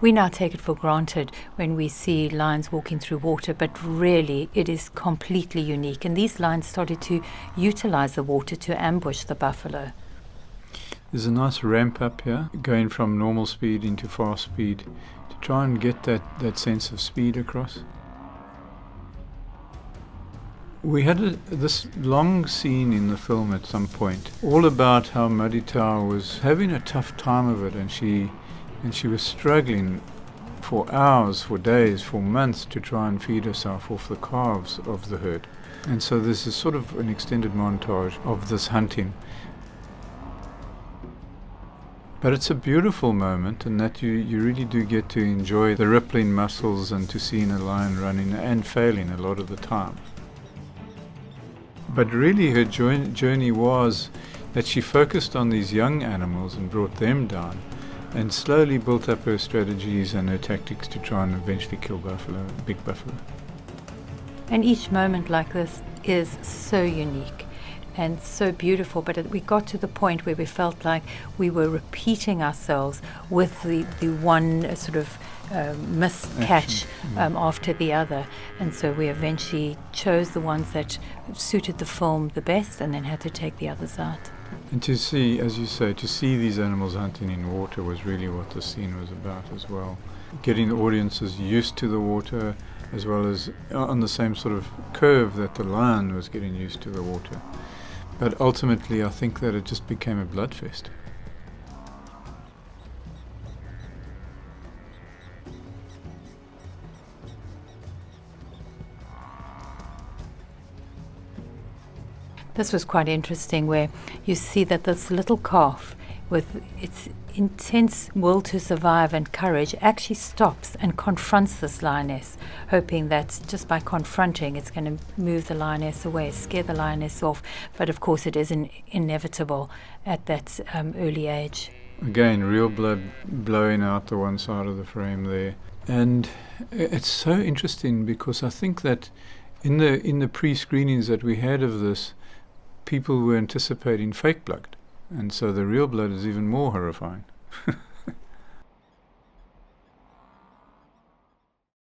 We now take it for granted when we see lions walking through water, but really it is completely unique. And these lions started to utilize the water to ambush the buffalo. There's a nice ramp up here, going from normal speed into fast speed to try and get that sense of speed across. We had this long scene in the film at some point, all about how Maditau was having a tough time of it, and she was struggling for hours, for days, for months to try and feed herself off the calves of the herd. And so this is sort of an extended montage of this hunting. But it's a beautiful moment, and that you really do get to enjoy the rippling muscles and to seeing a lion running and failing a lot of the time. But really her journey was that she focused on these young animals and brought them down, and slowly built up her strategies and her tactics to try and eventually kill buffalo, big buffalo. And each moment like this is so unique and so beautiful, but we got to the point where we felt like we were repeating ourselves with the one sort of miscatch after the other, and so we eventually chose the ones that suited the film the best and then had to take the others out. And to see, as you say, to see these animals hunting in water was really what the scene was about as well. Getting the audiences used to the water, as well as on the same sort of curve that the lion was getting used to the water. But ultimately I think that it just became a bloodfest. This was quite interesting, where you see that this little calf, with its intense will to survive and courage, actually stops and confronts this lioness, hoping that just by confronting it's going to move the lioness away, scare the lioness off. But of course it is inevitable at that early age. Again, real blood blowing out the one side of the frame there. And it's so interesting because I think that in the pre-screenings that we had of this, people were anticipating fake blood, and so the real blood is even more horrifying.